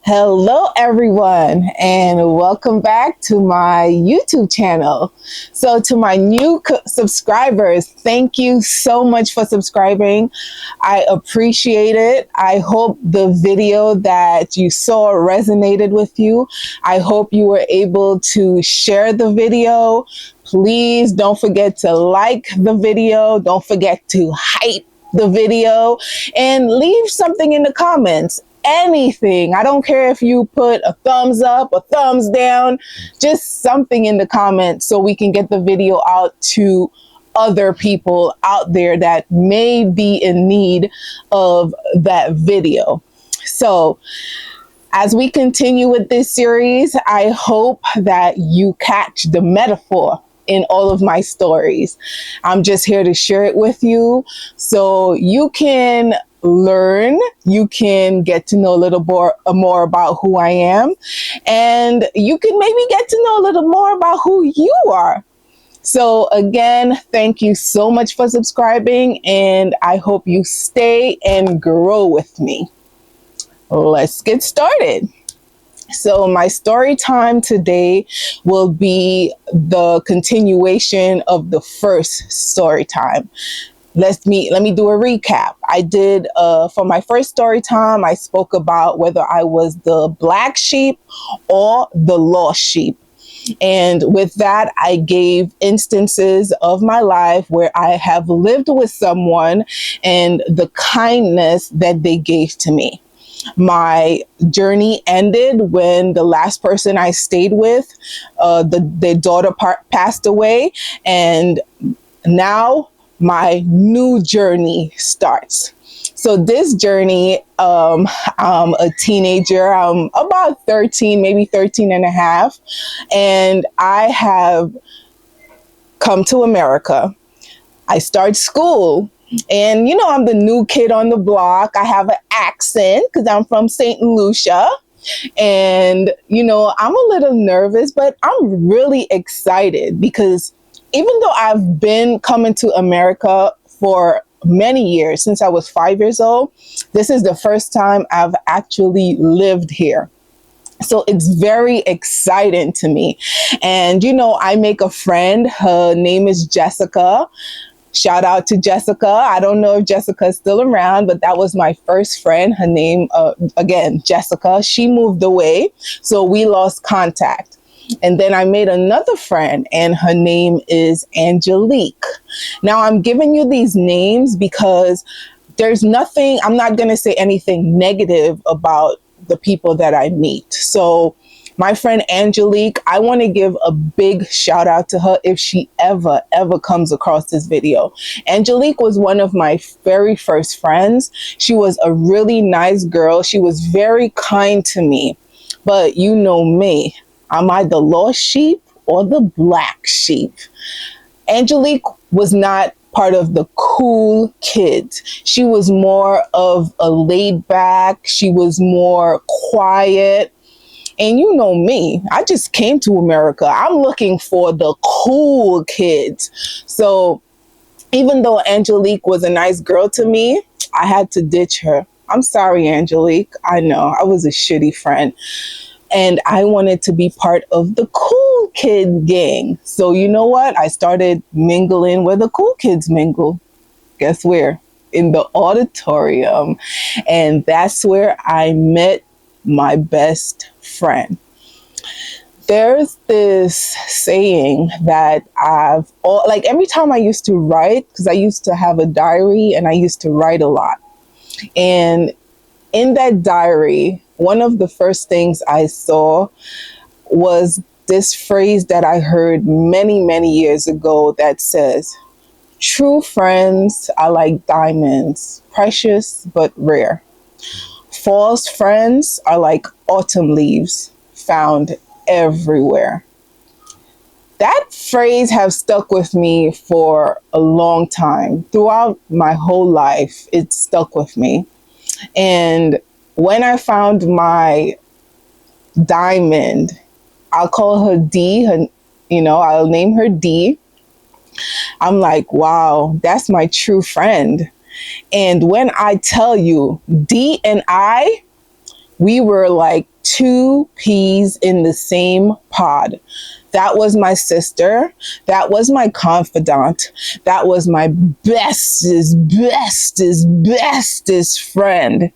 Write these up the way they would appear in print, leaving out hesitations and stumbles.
Hello, everyone, and welcome back to my YouTube channel. So, to my new subscribers, thank you so much for subscribing. I appreciate it. I hope the video that you saw resonated with you. I hope you were able to share the video. Please don't forget to like the video. Don't forget to hype the video and leave something in the comments. Anything. I don't care if you put a thumbs up, a thumbs down, just something in the comments so we can get the video out to other people out there that may be in need of that video. So, as we continue with this series, I hope that you catch the metaphor in all of my stories. I'm just here to share it with you so you can learn, you can get to know a little more about who I am, and you can maybe get to know a little more about who you are. So again, thank you so much for subscribing, and I hope you stay and grow with me. Let's get started. So my story time today will be the continuation of the first story time. Let me do a recap. I did, for my first story time, I spoke about whether I was the black sheep or the lost sheep. And with that, I gave instances of my life where I have lived with someone and the kindness that they gave to me. My journey ended when the last person I stayed with, their daughter passed away, and now my new journey starts. So this journey, I'm a teenager, I'm about 13, maybe 13 and a half, and I have come to America. I start school. And, I'm the new kid on the block. I have an accent because I'm from St. Lucia. And, I'm a little nervous, but I'm really excited because even though I've been coming to America for many years, since I was 5 years old, this is the first time I've actually lived here. So it's very exciting to me. And, I make a friend. Her name is Jessica. Shout out to Jessica. I don't know if Jessica is still around, but that was my first friend. Her name, again, Jessica. She moved away, so we lost contact. And then I made another friend, and her name is Angelique. Now, I'm giving you these names because there's nothing, I'm not going to say anything negative about the people that I meet. So my friend Angelique, I want to give a big shout out to her if she ever comes across this video. Angelique was one of my very first friends. She was a really nice girl. She was very kind to me. But you know me, am I the lost sheep or the black sheep? Angelique was not part of the cool kids. She was more of a laid back. She was more quiet. And you know me, I just came to America. I'm looking for the cool kids. So even though Angelique was a nice girl to me, I had to ditch her. I'm sorry, Angelique. I know I was a shitty friend. And I wanted to be part of the cool kid gang. So you know what? I started mingling where the cool kids mingle. Guess where? In the auditorium. And that's where I met my best friend. There's this saying that every time I used to write, because I used to have a diary and I used to write a lot. And in that diary, one of the first things I saw was this phrase that I heard many, many years ago that says, "True friends are like diamonds, precious but rare. False friends are like autumn leaves, found everywhere." That phrase has stuck with me for a long time. Throughout my whole life, it stuck with me. And when I found my diamond, I'll call her D, I'll name her D. I'm like, wow, that's my true friend. And when I tell you, D and I, we were like two peas in the same pod. That was my sister. That was my confidant. That was my bestest friend.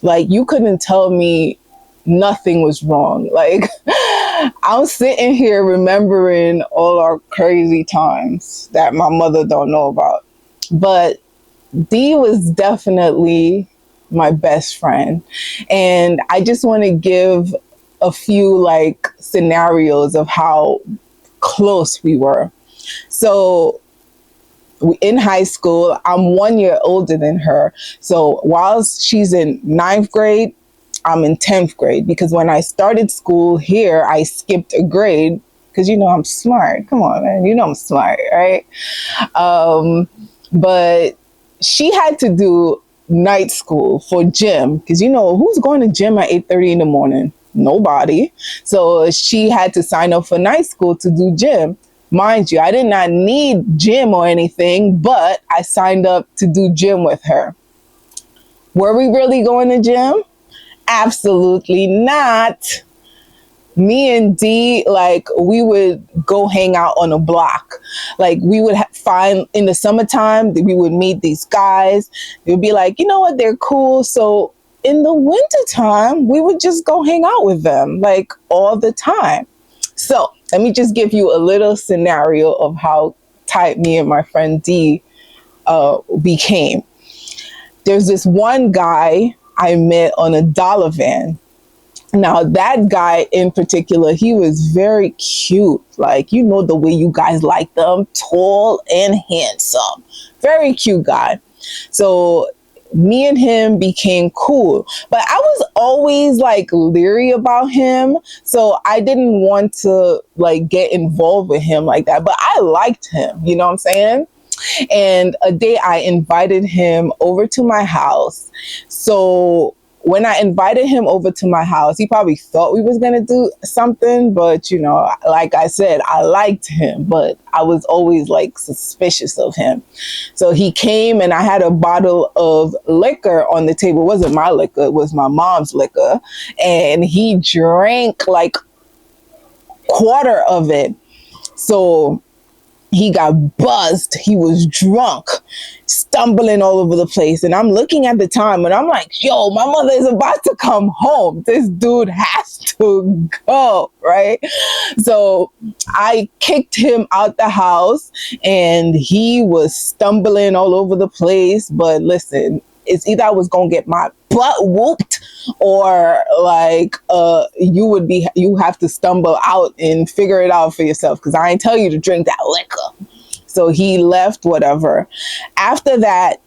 Like, you couldn't tell me nothing was wrong. Like, I'm sitting here remembering all our crazy times that my mother don't know about. But Dee was definitely my best friend. And I just want to give a few like scenarios of how close we were. So in high school, I'm 1 year older than her. So while she's in ninth grade, I'm in 10th grade, because when I started school here, I skipped a grade because, I'm smart. Come on, man. I'm smart, right? But she had to do night school for gym because, who's going to gym at 8:30 in the morning? Nobody. So she had to sign up for night school to do gym. Mind you, I did not need gym or anything, but I signed up to do gym with her. Were we really going to gym? Absolutely not. Me and Dee, like, we would go hang out on a block. Like, we would find in the summertime, we would meet these guys. They would be like, you know what, they're cool. So in the wintertime, we would just go hang out with them, like, all the time. So let me just give you a little scenario of how tight me and my friend Dee became. There's this one guy I met on a dollar van. Now, that guy in particular, he was very cute. Like, the way you guys like them, tall and handsome. Very cute guy. So me and him became cool. But I was always like leery about him. So I didn't want to like get involved with him like that. But I liked him, you know what I'm saying? And a day I invited him over to my house. So when I invited him over to my house, he probably thought we was going to do something. But, like I said, I liked him, but I was always like suspicious of him. So he came and I had a bottle of liquor on the table. It wasn't my liquor. It was my mom's liquor. And he drank like quarter of it. So he got buzzed. He was drunk, stumbling all over the place. And I'm looking at the time and I'm like, yo, my mother is about to come home. This dude has to go, right? So I kicked him out the house and he was stumbling all over the place. But listen, it's either I was going to get my butt whooped or like you have to stumble out and figure it out for yourself, because I ain't tell you to drink that liquor. So he left, whatever. After that,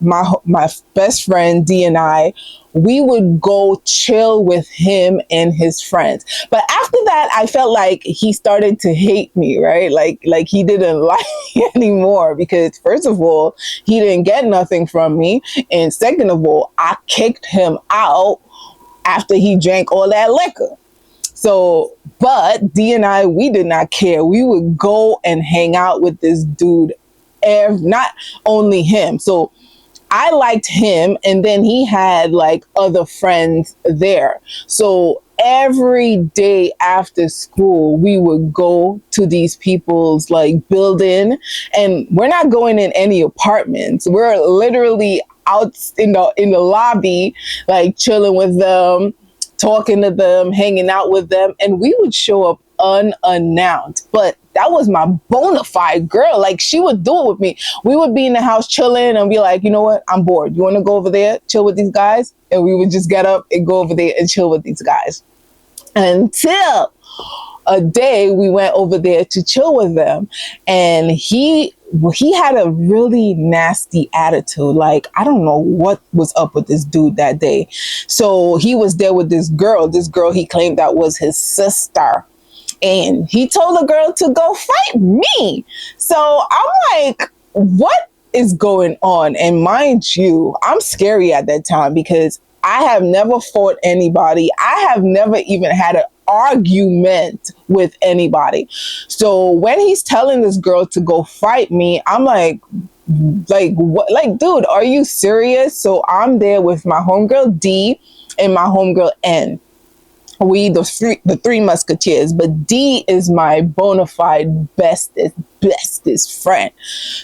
my best friend Dee and I, we would go chill with him and his friends. But after that, I felt like he started to hate me, right? Like he didn't like me anymore, because first of all, he didn't get nothing from me. And second of all, I kicked him out after he drank all that liquor. So, but Dee and I, we did not care. We would go and hang out with this dude, not only him. So I liked him, and then he had like other friends there. So every day after school, we would go to these people's like building, and we're not going in any apartments. We're literally out in the lobby, like chilling with them, talking to them, hanging out with them, and we would show up unannounced. But that was my bona fide girl. Like, she would do it with me. We would be in the house chilling and be like, you know what? I'm bored. You want to go over there, chill with these guys? And we would just get up and go over there and chill with these guys. Until a day we went over there to chill with them, and he had a really nasty attitude. Like, I don't know what was up with this dude that day. So he was there with this girl he claimed that was his sister. And he told the girl to go fight me. So I'm like, what is going on? And mind you, I'm scary at that time because I have never fought anybody. I have never even had an argument with anybody. So when he's telling this girl to go fight me, I'm like what? Like, dude, are you serious? So I'm there with my homegirl D and my homegirl N. We the three musketeers, but D is my bona fide bestest friend.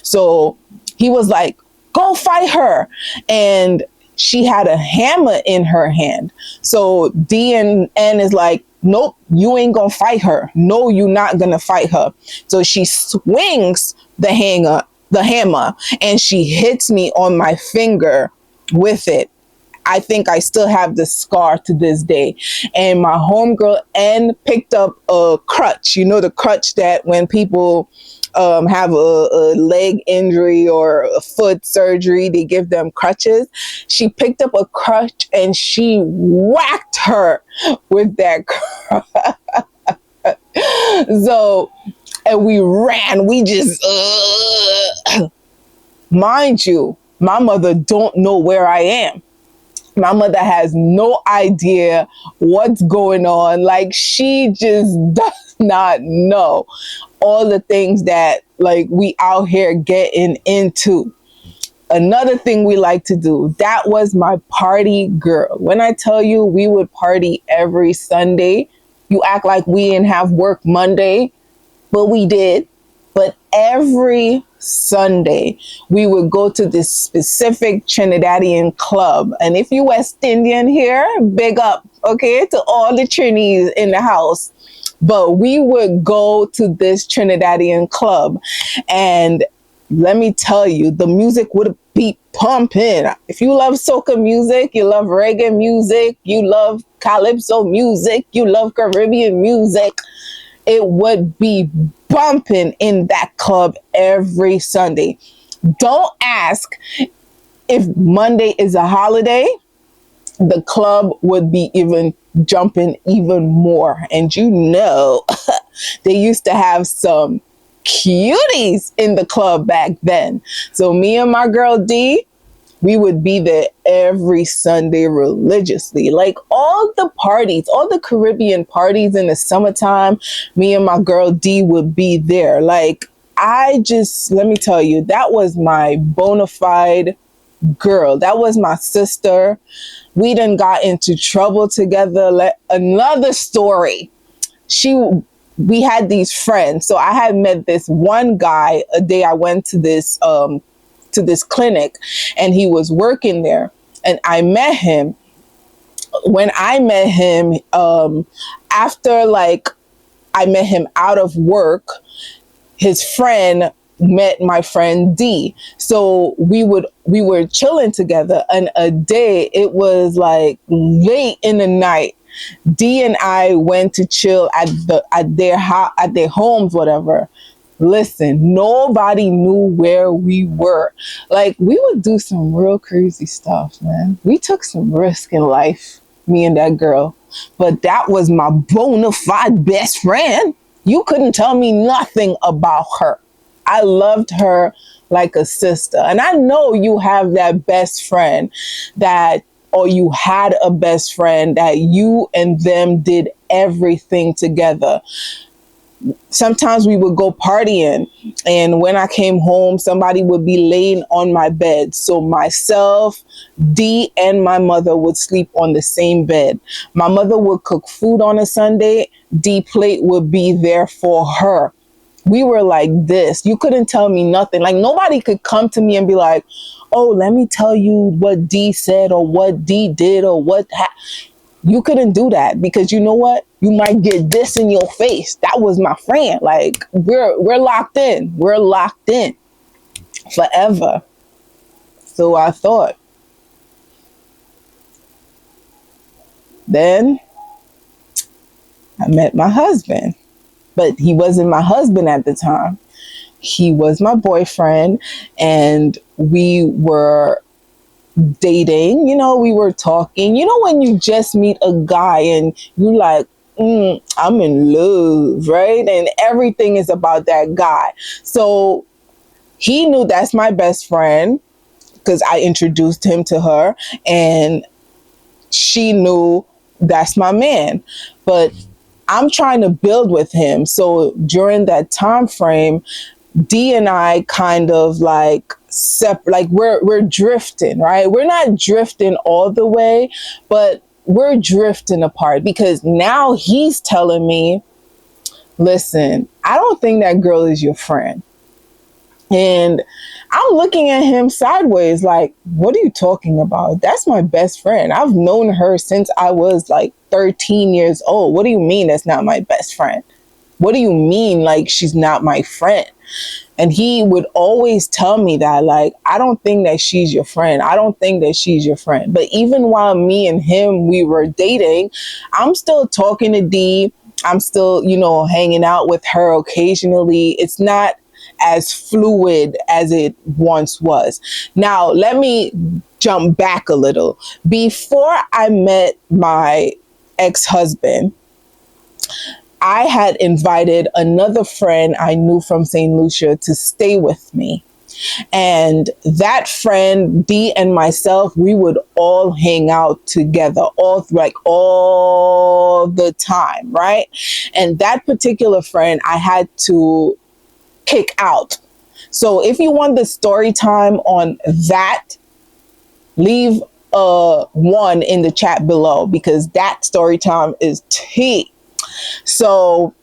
So he was like, go fight her. And she had a hammer in her hand. So D and N is like, nope, you ain't gonna fight her. No, you're not gonna fight her. So she swings the hammer, and she hits me on my finger with it. I think I still have the scar to this day. And my homegirl N picked up a crutch. You know, the crutch that when people have a leg injury or a foot surgery, they give them crutches. She picked up a crutch and she whacked her with that crutch. So, and we ran. We just, mind you, my mother don't know where I am. My mother has no idea what's going on. Like, she just does not know all the things that like we out here getting into. Another thing we like to do, that was my party girl. When I tell you we would party every Sunday, you act like we didn't have work Monday, but we did. But every Sunday, we would go to this specific Trinidadian club. And if you West Indian here, big up, okay, to all the Trinis in the house. But we would go to this Trinidadian club. And let me tell you, the music would be pumping. If you love soca music, you love reggae music, you love calypso music, you love Caribbean music, it would be bumping in that club every Sunday. Don't ask if Monday is a holiday. The club would be even jumping even more. And you know, they used to have some cuties in the club back then. So me and my girl D, we would be there every Sunday religiously. Like all the parties, all the Caribbean parties in the summertime, me and my girl D would be there. Like, let me tell you, that was my bona fide girl. That was my sister. We done got into trouble together. Another story. We had these friends. So I had met this one guy a day I went to this clinic, and he was working there, and I met him. When I met him, after like I met him out of work, his friend met my friend D. So we were chilling together, and a day, it was like late in the night, D and I went to chill at their homes, whatever. Listen, nobody knew where we were. Like, we would do some real crazy stuff, man. We took some risk in life, me and that girl. But that was my bona fide best friend. You couldn't tell me nothing about her. I loved her like a sister. And I know you have that best friend or you had a best friend that you and them did everything together. Sometimes we would go partying, and when I came home, somebody would be laying on my bed. So myself, D, and my mother would sleep on the same bed. My mother would cook food on a Sunday. D plate would be there for her. We were like this. You couldn't tell me nothing. Like, nobody could come to me and be like, oh, let me tell you what D said or what D did or what you couldn't do that, because you know what? You might get this in your face. That was my friend. Like, we're locked in. We're locked in forever. So I thought. Then I met my husband, but he wasn't my husband at the time. He was my boyfriend, and we were dating, we were talking. When you just meet a guy and you like, I'm in love, right? And everything is about that guy. So he knew that's my best friend because I introduced him to her, and she knew that's my man. But I'm trying to build with him. So during that time frame, D and I kind of like we're drifting, right? We're not drifting all the way, but we're drifting apart because now he's telling me, listen, I don't think that girl is your friend. And I'm looking at him sideways like, what are you talking about? That's my best friend. I've known her since I was like 13 years old. What do you mean that's not my best friend? What do you mean like she's not my friend? And he would always tell me that, like, I don't think that she's your friend. I don't think that she's your friend. But even while me and him, we were dating, I'm still talking to D. I'm still, hanging out with her occasionally. It's not as fluid as it once was. Now, let me jump back a little. Before I met my ex-husband, I had invited another friend I knew from St. Lucia to stay with me. And that friend, Dee, and myself, we would all hang out together, all the time, right? And that particular friend I had to kick out. So if you want the story time on that, leave a 1 in the chat below, because that story time is tea. So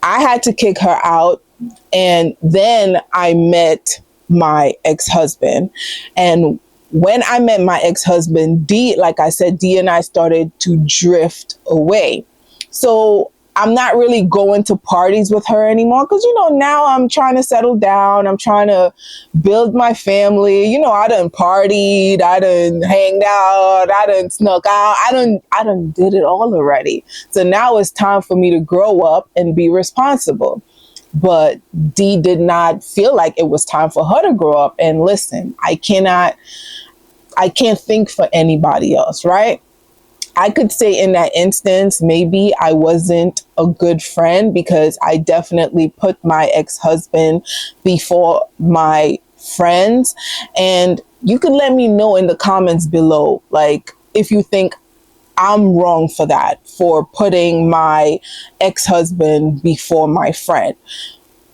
I had to kick her out. And then I met my ex-husband. And when I met my ex-husband, Dee, like I said, Dee and I started to drift away. So I'm not really going to parties with her anymore because, now I'm trying to settle down. I'm trying to build my family. I done partied. I done hanged out. I done snuck out. I done did it all already. So now it's time for me to grow up and be responsible. But Dee did not feel like it was time for her to grow up. And listen, I can't think for anybody else, right? I could say in that instance, maybe I wasn't a good friend because I definitely put my ex-husband before my friends. And you can let me know in the comments below, like, if you think I'm wrong for that, for putting my ex-husband before my friend.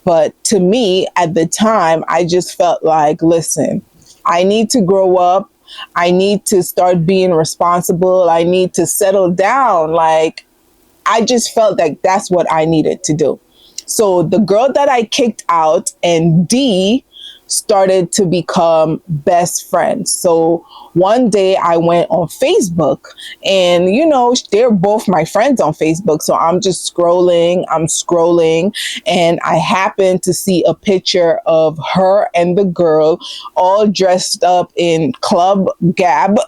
But to me, at the time, I just felt like, listen, I need to grow up. I need to start being responsible. I need to settle down. Like, I just felt like that's what I needed to do. So the girl that I kicked out and Dee started to become best friends. So one day I went on Facebook and, they're both my friends on Facebook. So I'm scrolling, and I happened to see a picture of her and the girl all dressed up in Club Gab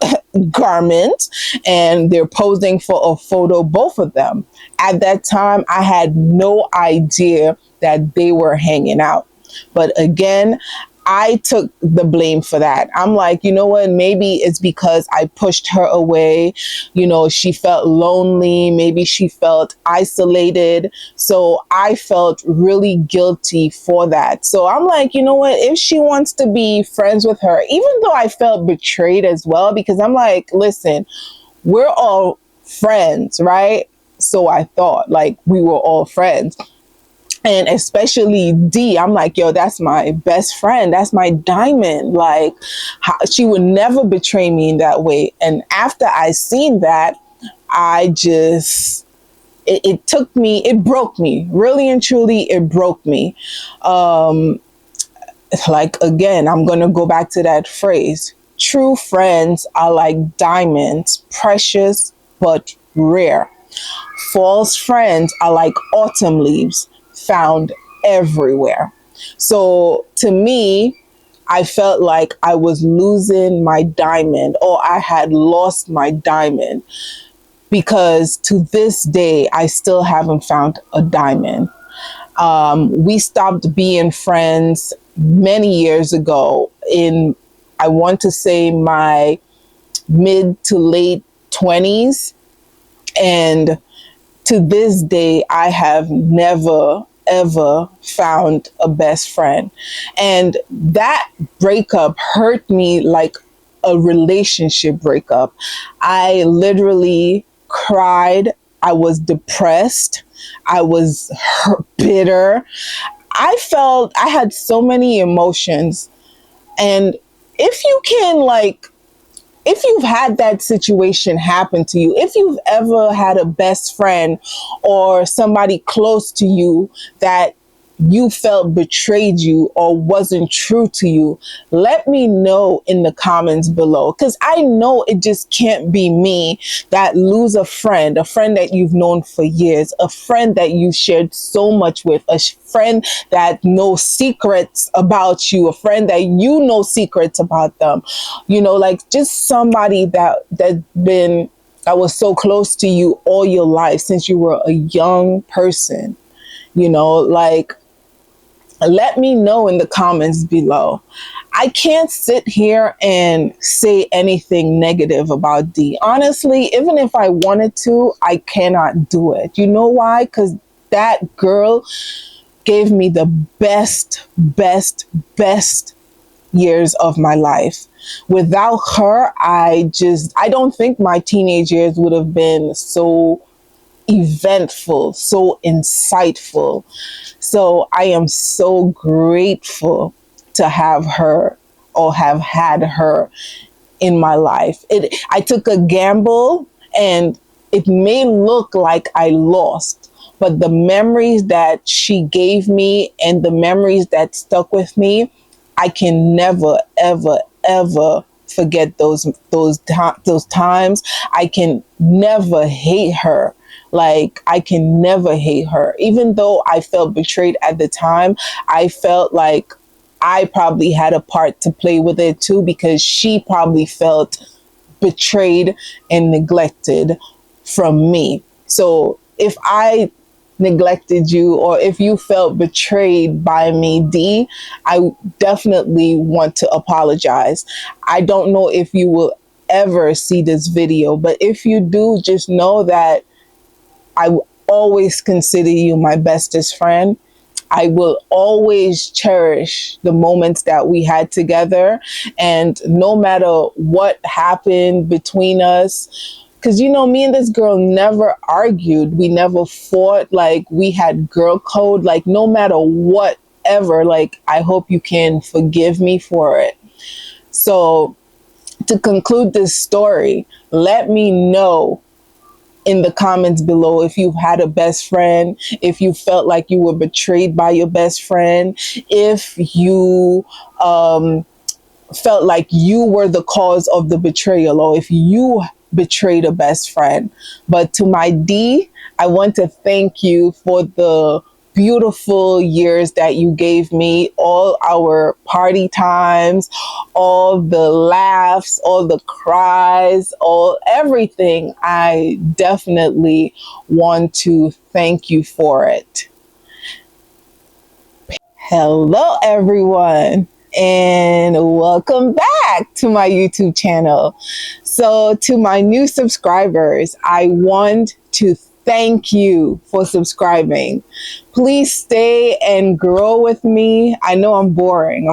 garments, and they're posing for a photo, both of them. At that time, I had no idea that they were hanging out. But again, I took the blame for that. I'm like, you know what? Maybe it's because I pushed her away. She felt lonely. Maybe she felt isolated. So I felt really guilty for that. So I'm like, you know what? If she wants to be friends with her, even though I felt betrayed as well, because I'm like, listen, we're all friends, right? So I thought like we were all friends. And especially Dee, I'm like, yo, that's my best friend. That's my diamond. Like, she would never betray me in that way. And after I seen that, it broke me. Really and truly, it broke me. Like, again, I'm going to go back to that phrase. True friends are like diamonds, precious but rare. False friends are like autumn leaves, found everywhere. So to me, I felt like I was losing my diamond, or I had lost my diamond, because to this day, I still haven't found a diamond. We stopped being friends many years ago in, I want to say, my mid to late 20s. And to this day, I have never, ever found a best friend. And that breakup hurt me like a relationship breakup. I literally cried. I was depressed. I was bitter. I had so many emotions. And if you can, like, if you've had that situation happen to you, if you've ever had a best friend or somebody close to you that you felt betrayed you or wasn't true to you, let me know in the comments below. Because I know it just can't be me that lose a friend that you've known for years, a friend that you shared so much with, a friend that knows secrets about you, a friend that you know secrets about them. You know, like just somebody that was so close to you all your life since you were a young person. You know, like, let me know in the comments below. I can't sit here and say anything negative about D. Honestly, even if I wanted to, I cannot do it. You know why? Because that girl gave me the best years of my life. Without her, I don't think my teenage years would have been so eventful, so insightful. So I am so grateful to have her or have had her in my life. I took a gamble and it may look like I lost, but the memories that she gave me and the memories that stuck with me, I can never, ever, ever forget those times. I can never hate her. Like, I can never hate her. Even though I felt betrayed at the time, I felt like I probably had a part to play with it too, because she probably felt betrayed and neglected from me. So if I neglected you or if you felt betrayed by me, D, I definitely want to apologize. I don't know if you will ever see this video, but if you do, just know that I will always consider you my bestest friend. I will always cherish the moments that we had together. And no matter what happened between us, because, you know, me and this girl never argued. We never fought. Like, we had girl code. Like, no matter whatever, like, I hope you can forgive me for it. So, to conclude this story, let me know in the comments below if you've had a best friend, if you felt like you were betrayed by your best friend, if you felt like you were the cause of the betrayal, or if you betrayed a best friend. But to my D, I want to thank you for the beautiful years that you gave me, all our party times, all the laughs, all the cries, all everything. I definitely want to thank you for it. Hello, everyone, and welcome back to my YouTube channel. So, to my new subscribers, I want to thank you for subscribing. Please stay and grow with me. I know I'm boring.